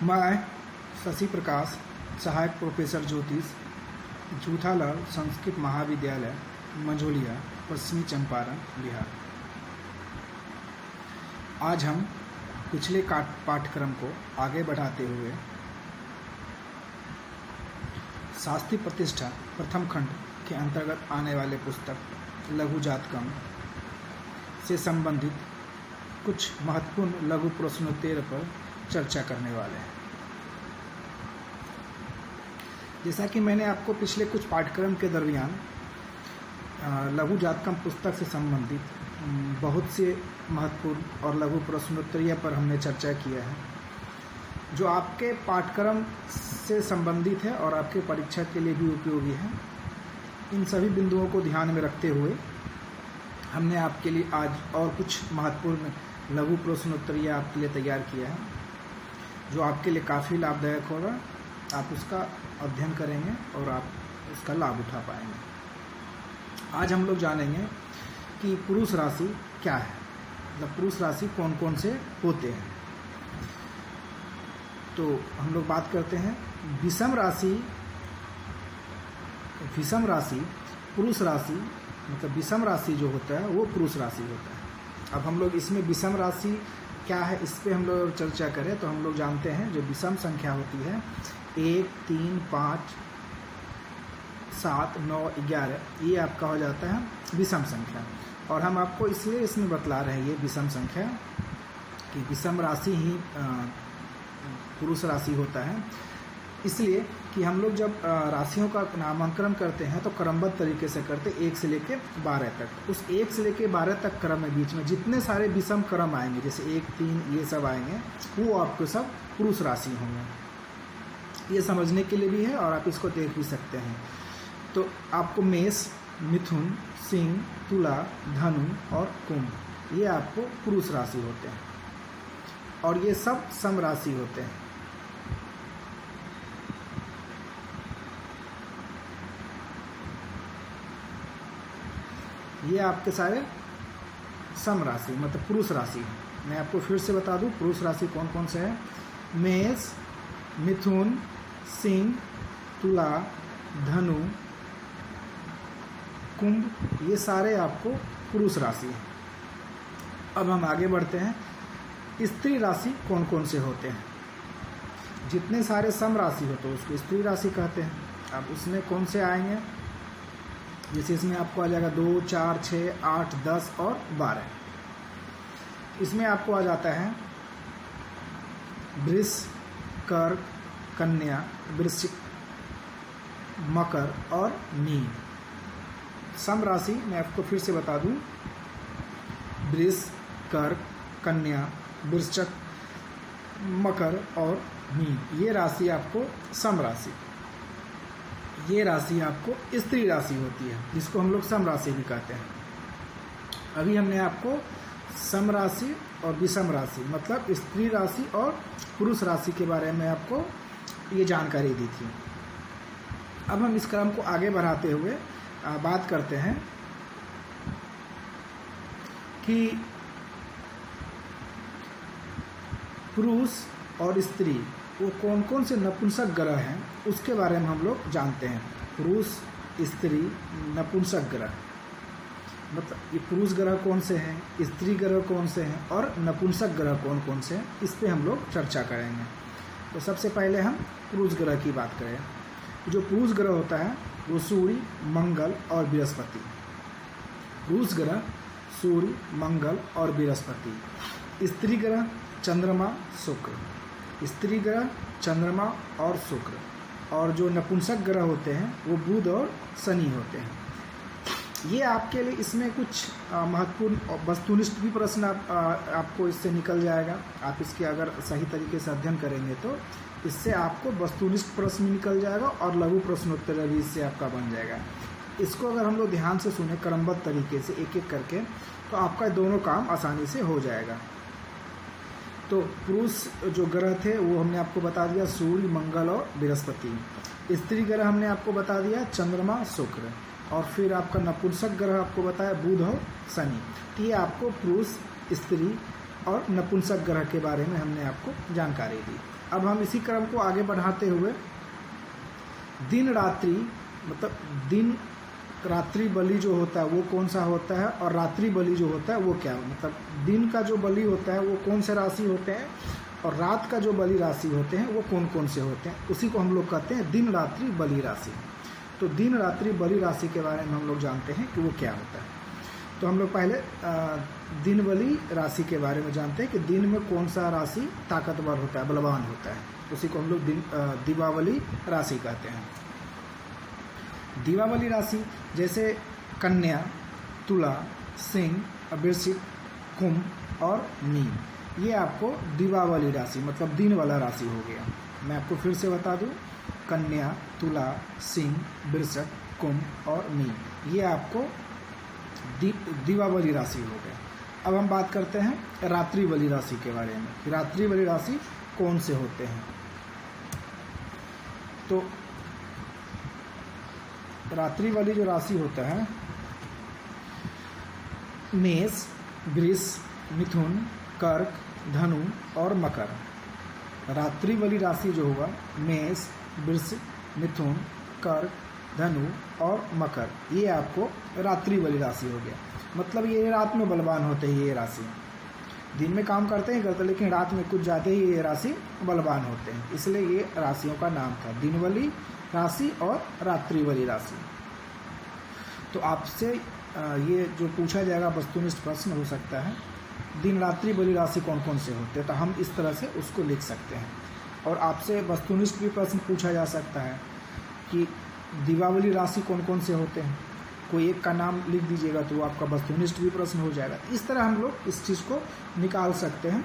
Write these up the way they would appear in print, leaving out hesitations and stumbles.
मैं शशि प्रकाश, सहायक प्रोफेसर ज्योतिष, जूथालाल संस्कृत महाविद्यालय, मंझोलिया, पश्चिमी चंपारण, बिहार। आज हम पिछले पाठ्यक्रम को आगे बढ़ाते हुए शास्त्री प्रतिष्ठा प्रथम खंड के अंतर्गत आने वाले पुस्तक लघु जातकम से संबंधित कुछ महत्वपूर्ण लघु प्रश्नोत्तर पर चर्चा करने वाले हैं। जैसा कि मैंने आपको पिछले कुछ पाठ्यक्रम के दरमियान लघु जातकम पुस्तक से संबंधित बहुत से महत्वपूर्ण और लघु प्रश्नोत्तरीय पर हमने चर्चा किया है, जो आपके पाठ्यक्रम से संबंधित है और आपके परीक्षा के लिए भी उपयोगी है। इन सभी बिंदुओं को ध्यान में रखते हुए हमने आपके लिए आज और कुछ महत्वपूर्ण लघु प्रश्नोत्तरीय आपके लिए तैयार किया है, जो आपके लिए काफ़ी लाभदायक होगा। आप उसका अध्ययन करेंगे और आप उसका लाभ उठा पाएंगे। आज हम लोग जानेंगे कि पुरुष राशि क्या है, मतलब पुरुष राशि कौन कौन से होते हैं। तो हम लोग बात करते हैं विषम राशि पुरुष राशि, मतलब विषम राशि जो होता है वो पुरुष राशि होता है। अब हम लोग इसमें विषम राशि क्या है इस पे हम लोग चर्चा करें तो हम लोग जानते हैं जो विषम संख्या होती है 1, 3, 5, 7, 9, 11, ये आपका हो जाता है विषम संख्या। और हम आपको इसलिए इसमें बतला रहे हैं ये विषम संख्या कि विषम राशि ही पुरुष राशि होता है, इसलिए कि हम लोग जब राशियों का नामांकन करते हैं तो क्रमबद्ध तरीके से करते 1 से लेकर 12 तक। उस 1 से लेकर 12 तक क्रम में बीच में जितने सारे विषम क्रम आएंगे, जैसे 1, 3 ये सब आएंगे, वो आपको सब पुरुष राशि होंगे। ये समझने के लिए भी है और आप इसको देख भी सकते हैं। तो आपको मेष, मिथुन, सिंह, तुला, धनु और कुंभ ये आपको पुरुष राशि होते हैं और ये सब सम राशि होते हैं। ये आपके सारे सम राशि मतलब पुरुष राशि है। मैं आपको फिर से बता दूं पुरुष राशि कौन कौन से है। मेष, मिथुन, सिंह, तुला, धनु, कुंभ ये सारे आपको पुरुष राशि है। अब हम आगे बढ़ते हैं, स्त्री राशि कौन कौन से होते हैं। जितने सारे सम राशि होते हैं उसको स्त्री राशि कहते हैं। अब उसमें कौन से आएंगे, जैसे इसमें आपको आ जाएगा 2, 4, 6, 8, 10 और 12। इसमें आपको आ जाता है वृष, कर्क, कन्या, वृश्चिक, मकर और मीन। सम राशि मैं आपको फिर से बता दूं, वृष, कर्क, कन्या, वृश्चिक, मकर और मीन ये राशि आपको सम राशि। ये राशि आपको स्त्री राशि होती है, जिसको हम लोग सम राशि भी कहते हैं। अभी हमने आपको सम राशि और विषम राशि मतलब स्त्री राशि और पुरुष राशि के बारे में आपको ये जानकारी दी थी। अब हम इस क्रम को आगे बढ़ाते हुए बात करते हैं कि पुरुष और स्त्री वो कौन कौन से नपुंसक ग्रह हैं उसके बारे में हम लोग जानते हैं। पुरुष, स्त्री, नपुंसक ग्रह, मतलब ये पुरुष ग्रह कौन से हैं, स्त्री ग्रह कौन से हैं और नपुंसक ग्रह कौन कौन से हैं, इस पे हम लोग चर्चा करेंगे। तो सबसे पहले हम पुरुष ग्रह की बात करें। जो पुरुष ग्रह होता है वो सूर्य, मंगल और बृहस्पति। पुरुष ग्रह सूर्य, मंगल और बृहस्पति। स्त्री ग्रह चंद्रमा, शुक्र। स्त्री ग्रह चंद्रमा और शुक्र। और जो नपुंसक ग्रह होते हैं वो बुध और शनि होते हैं। ये आपके लिए इसमें कुछ महत्वपूर्ण वस्तुनिष्ठ भी प्रश्न आपको इससे निकल जाएगा। आप इसके अगर सही तरीके से अध्ययन करेंगे तो इससे आपको वस्तुनिष्ठ प्रश्न निकल जाएगा और लघु प्रश्नोत्तर भी इससे आपका बन जाएगा। इसको अगर हम लोग ध्यान से सुने क्रमबद्ध तरीके से एक एक करके तो आपका दोनों काम आसानी से हो जाएगा। तो पुरुष जो ग्रह थे वो हमने आपको बता दिया सूर्य, मंगल और बृहस्पति। स्त्री ग्रह हमने आपको बता दिया चंद्रमा, शुक्र। और फिर आपका नपुंसक ग्रह आपको बताया बुध और शनि। तो ये आपको पुरुष, स्त्री और नपुंसक ग्रह के बारे में हमने आपको जानकारी दी। अब हम इसी क्रम को आगे बढ़ाते हुए दिन रात्रि मतलब दिन रात्रि बलि जो होता है वो कौन सा होता है और रात्रि बलि जो होता है वो क्या है, मतलब दिन का जो बलि होता है वो कौन से राशि होते हैं और रात का जो बलि राशि होते हैं वो कौन कौन से होते हैं, उसी को हम लोग कहते हैं दिन रात्रि बलि राशि। तो दिन रात्रि बलि राशि के बारे में हम लोग जानते हैं कि वो क्या होता है। तो हम लोग पहले दिन बलि राशि के बारे में जानते हैं कि दिन में कौन सा राशि ताकतवर होता है, बलवान होता है, उसी को हम लोग दीपावली राशि कहते हैं। दीपावली राशि जैसे कन्या, तुला, सिंह, वृश्चिक, कुंभ और मीन, ये आपको दीपावली राशि मतलब दिन वाला राशि हो गया। मैं आपको फिर से बता दूं, कन्या, तुला, सिंह, वृश्चिक, कुंभ और मीन, ये आपको दीपावली राशि हो गया। अब हम बात करते हैं रात्रि बलि राशि के बारे में। रात्रि बलि राशि कौन से होते हैं? तो रात्रि वाली जो राशि होता है मेष, वृष, मिथुन, कर्क, धनु और मकर। रात्रि वाली राशि जो होगा मेष, वृष, मिथुन, कर्क, धनु और मकर, ये आपको रात्रि वाली राशि हो गया। मतलब ये रात में बलवान होते हैं ये राशि, दिन में काम करते हैं लेकिन रात में कुछ ज़्यादा ही ये राशि बलवान होते हैं, इसलिए ये राशियों का नाम था दिन वाली राशि और रात्रि वाली राशि। तो आपसे ये जो पूछा जाएगा वस्तुनिष्ठ प्रश्न हो सकता है, दिन रात्रि बलि राशि कौन कौन से होते हैं, तो हम इस तरह से उसको लिख सकते हैं। और आपसे वस्तुनिष्ठ भी प्रश्न पूछा जा सकता है कि दीपावली राशि कौन कौन से होते हैं, कोई एक का नाम लिख दीजिएगा तो वो आपका वस्तुनिष्ठ भी प्रश्न हो जाएगा। इस तरह हम लोग इस चीज़ को निकाल सकते हैं।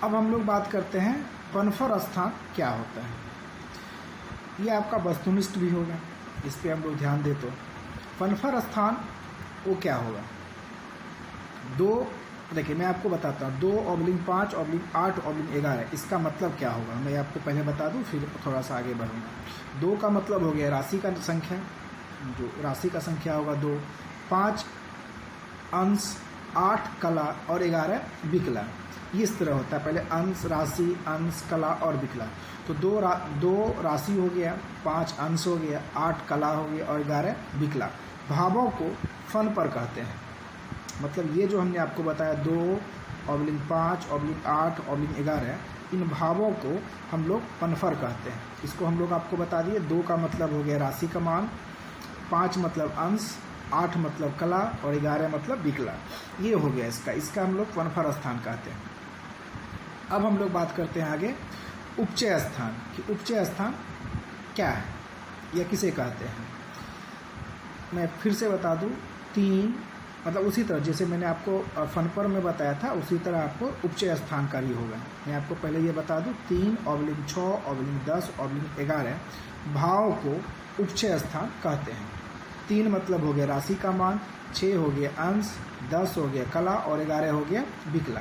अब हम लोग बात करते हैं पनफर स्थान क्या होता है। ये आपका वस्तुनिष्ठ भी होगा, इस पे हम लोग ध्यान दे। तो पनफर स्थान वो क्या होगा, देखिए मैं आपको बताता हूँ, 2/5/8/11, इसका मतलब क्या होगा मैं आपको पहले बता दूँ फिर थोड़ा सा आगे बढ़ूँगा। 2 का मतलब हो गया राशि का संख्या, जो राशि का संख्या होगा 2, 5 अंश, 8 कला और 11 विकला, इस तरह होता है। पहले अंश, राशि, अंश, कला और विकला। तो 2 राशि हो गया, 5 अंश हो गया, 8 कला हो गया और 11 विकला। भावों को फन पर कहते हैं, मतलब ये जो हमने आपको बताया 2/5/8/11, इन भावों को हम लोग पनफर कहते हैं। इसको हम लोग आपको बता दिए। 2 का मतलब हो गया राशि का मान, 5 मतलब अंश, 8 मतलब कला और 11 मतलब विकला, ये हो गया इसका हम लोग पनफर स्थान कहते हैं। अब हम लोग बात करते हैं आगे उपचय स्थान कि उपचय स्थान क्या है या किसे कहते हैं। मैं फिर से बता दूं, 3 मतलब उसी तरह जैसे मैंने आपको फनपर में बताया था उसी तरह आपको उपचय स्थान का भी होगा। मैं आपको पहले ये बता दूं, 3/6/10/11 भाव को उपचय स्थान कहते हैं। 3 मतलब हो गया राशि का मान, 6 हो गया अंश, 10 हो गया कला और 11 हो गया विकला।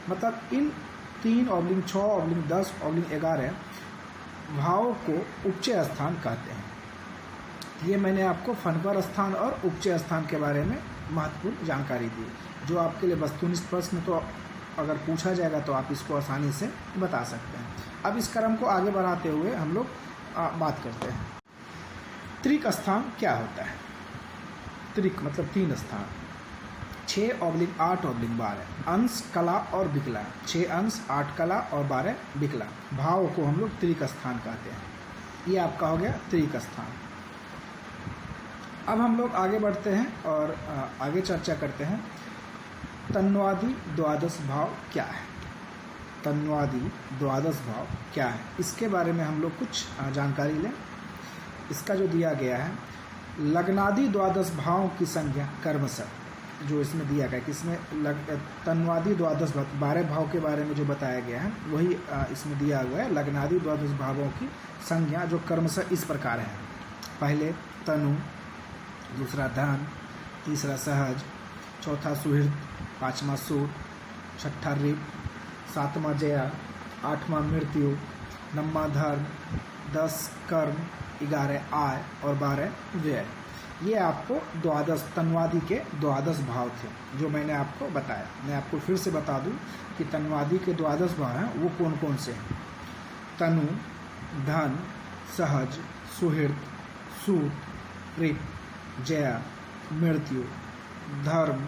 मतलब इन 3/6/10/11 भाव को उपचय स्थान कहते हैं। ये मैंने आपको फनपर स्थान और उपचय स्थान के बारे में महत्वपूर्ण जानकारी दी, जो आपके लिए वस्तुनिष्ठ प्रश्न तो अगर पूछा जाएगा तो आप इसको आसानी से बता सकते हैं। अब इस क्रम को आगे बढ़ाते हुए हम लोग बात करते हैं त्रिक स्थान क्या होता है। त्रिक मतलब 3 स्थान, 6/8/12 अंश, कला और विकला, 6 अंश, 8 कला और 12 विकला, भाव को हम लोग त्रिक स्थान कहते हैं। ये आपका हो गया त्रिक स्थान। अब हम लोग आगे बढ़ते हैं और आगे चर्चा करते हैं तन्वादि द्वादश भाव क्या है। तन्वादि द्वादश भाव क्या है, इसके बारे में हम लोग कुछ जानकारी लें। इसका जो दिया गया है, लग्नादि द्वादश भावों की संख्या कर्मशः, जो इसमें दिया गया है कि इसमें तन्वादि द्वादश 12 भाव के बारे में जो बताया गया है वही इसमें दिया हुआ है। लग्नादि द्वादश भावों की संज्ञा जो कर्मशः इस प्रकार है, पहले तनु, दूसरा धन, तीसरा सहज, चौथा सुहृद, पाँचवा सूर, छठा ऋप, सातवां जया, आठवां मृत्यु, नौवां धर्म, 10 कर्म, 11 आय और 12 व्यय। ये आपको द्वादश तन्वादि के द्वादश भाव थे जो मैंने आपको बताया। मैं आपको फिर से बता दूं कि तन्वादि के द्वादश भाव हैं वो कौन कौन से हैं। तनु, धन, सहज, सुहृद, सूत, ऋप, जया, मृत्यु, धर्म,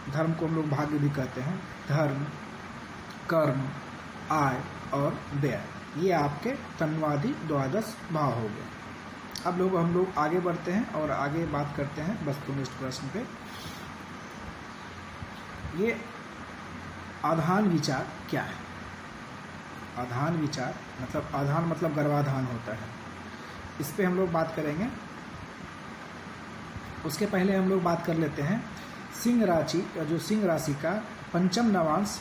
धर्म को हम लोग भाग्य भी कहते हैं, धर्म, कर्म, आय और व्यय। ये आपके तन्वादि द्वादश भाव हो गए। अब हम लोग आगे बढ़ते हैं और आगे बात करते हैं वस्तुनिष्ठ प्रश्न पे। ये आधान विचार क्या है? आधान विचार मतलब आधान मतलब गर्भाधान होता है, इस पे हम लोग बात करेंगे। उसके पहले हम लोग बात कर लेते हैं सिंह राशि, जो सिंह राशि का पंचम नवांश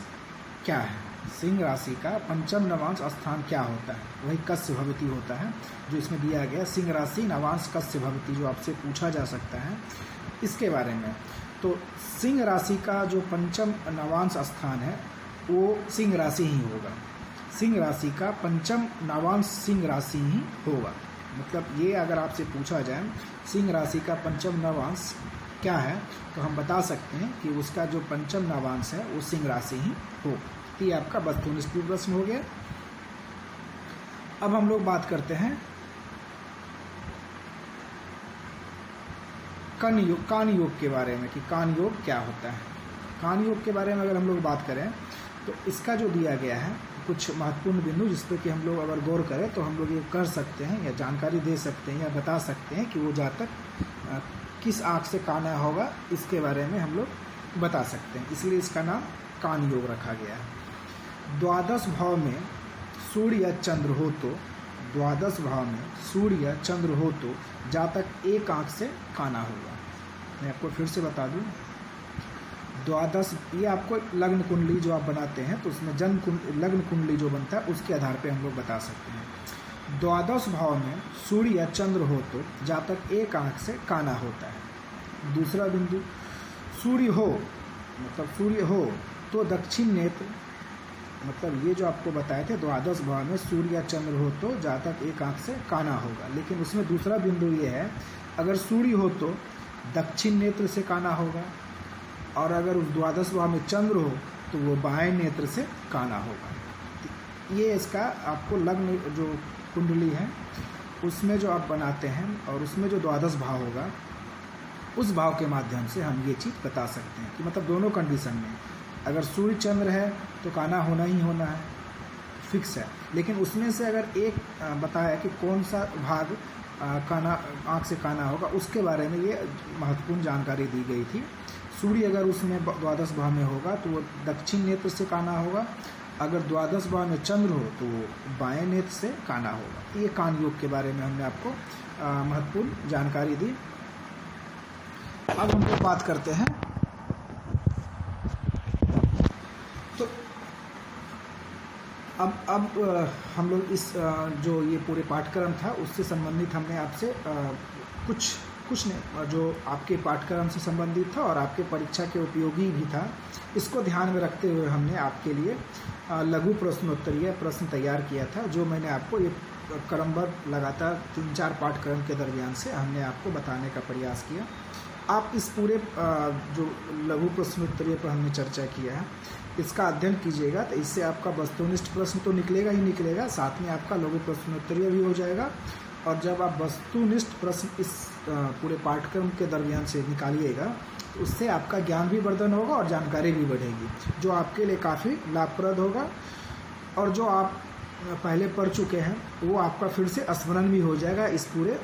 क्या है। सिंह राशि का पंचम नवांश स्थान क्या होता है? वही कस्य भवति होता है जो इसमें दिया गया। सिंह राशि नवांश कस्य भवति जो आपसे पूछा जा सकता है इसके बारे में। तो सिंह राशि का जो पंचम नवांश स्थान है वो सिंह राशि ही होगा। सिंह राशि का पंचम नवांश सिंह राशि ही होगा। मतलब ये अगर आपसे पूछा जाए सिंह राशि का पंचम नवांश क्या है तो हम बता सकते हैं कि उसका जो पंचम नवांश है वो सिंह राशि ही हो। ये आपका वस्तुनिष्ठ प्रश्न हो गया। अब हम लोग बात करते हैं कान योग के बारे में कि कान योग क्या होता है। कान योग के बारे में अगर हम लोग बात करें तो इसका जो दिया गया है कुछ महत्वपूर्ण बिंदु जिस पर कि हम लोग अगर गौर करें तो हम लोग ये कर सकते हैं या जानकारी दे सकते हैं या बता सकते हैं कि वो जातक किस आँख से काना होगा, इसके बारे में हम लोग बता सकते हैं। इसलिए इसका नाम कान योग रखा गया है। द्वादश भाव में सूर्य या चंद्र हो तो, द्वादश भाव में सूर्य या चंद्र हो तो जातक एक आँख से काना होगा। मैं आपको फिर से बता दूं, द्वादश ये आपको लग्न कुंडली जो आप बनाते हैं तो उसमें लग्न कुंडली जो बनता है उसके आधार पे हम लोग बता सकते हैं। द्वादश भाव में सूर्य या चंद्र हो तो जातक एक आँख से काना होता है। दूसरा बिंदु, सूर्य हो मतलब सूर्य हो तो दक्षिण नेत्र, मतलब ये जो आपको बताए थे द्वादश भाव में सूर्य या चंद्र हो तो जातक एक आँख से काना होगा। लेकिन उसमें दूसरा बिंदु ये है अगर सूर्य हो तो दक्षिण नेत्र से काना होगा और अगर उस द्वादश भाव में चंद्र हो तो वो बाएं नेत्र से काना होगा। ये इसका आपको लग्न जो कुंडली है उसमें जो आप बनाते हैं और उसमें जो द्वादश भाव होगा उस भाव के माध्यम से हम ये चीज़ बता सकते हैं कि मतलब दोनों कंडीशन में अगर सूर्य चंद्र है तो काना होना ही होना है, फिक्स है। लेकिन उसमें से अगर एक बताया कि कौन सा भाग काना आँख से काना होगा उसके बारे में ये महत्वपूर्ण जानकारी दी गई थी। सूर्य अगर उसमें द्वादश भाव में होगा तो वो दक्षिण नेत्र से काना होगा, अगर द्वादश भाव में चंद्र हो तो वो बाएं नेत्र से काना होगा। ये कान योग के बारे में हमने आपको महत्वपूर्ण जानकारी दी। अब हम लोग बात करते हैं तो अब हम लोग इस जो ये पूरे पाठ्यक्रम था उससे संबंधित हमने आपसे कुछ ने जो आपके पाठ्यक्रम से संबंधित था और आपके परीक्षा के उपयोगी भी था, इसको ध्यान में रखते हुए हमने आपके लिए लघु प्रश्नोत्तरीय प्रश्न तैयार किया था जो मैंने आपको ये क्रमबद्ध लगातार 3-4 पाठ्यक्रम के दरमियान से हमने आपको बताने का प्रयास किया। आप इस पूरे जो लघु प्रश्नोत्तरीय पर हमने चर्चा किया है इसका अध्ययन कीजिएगा तो इससे आपका वस्तुनिष्ठ प्रश्न तो निकलेगा ही निकलेगा, साथ में आपका लघु प्रश्नोत्तरीय भी हो जाएगा। और जब आप वस्तुनिष्ठ प्रश्न इस पूरे पाठ्यक्रम के दरमियान से निकालिएगा तो उससे आपका ज्ञान भी वर्धन होगा और जानकारी भी बढ़ेगी जो आपके लिए काफ़ी लाभप्रद होगा। और जो आप पहले पढ़ चुके हैं वो आपका फिर से स्मरण भी हो जाएगा इस पूरे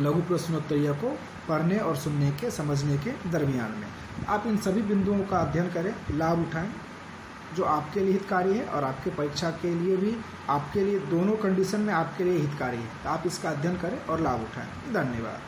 लघु प्रश्नोत्तरीय को पढ़ने और सुनने के समझने के दरमियान में। आप इन सभी बिंदुओं का अध्ययन करें, लाभ उठाएं जो आपके लिए हितकारी है और आपके परीक्षा के लिए भी, आपके लिए दोनों कंडीशन में आपके लिए हितकारी है। आप इसका अध्ययन करें और लाभ उठाएं। धन्यवाद।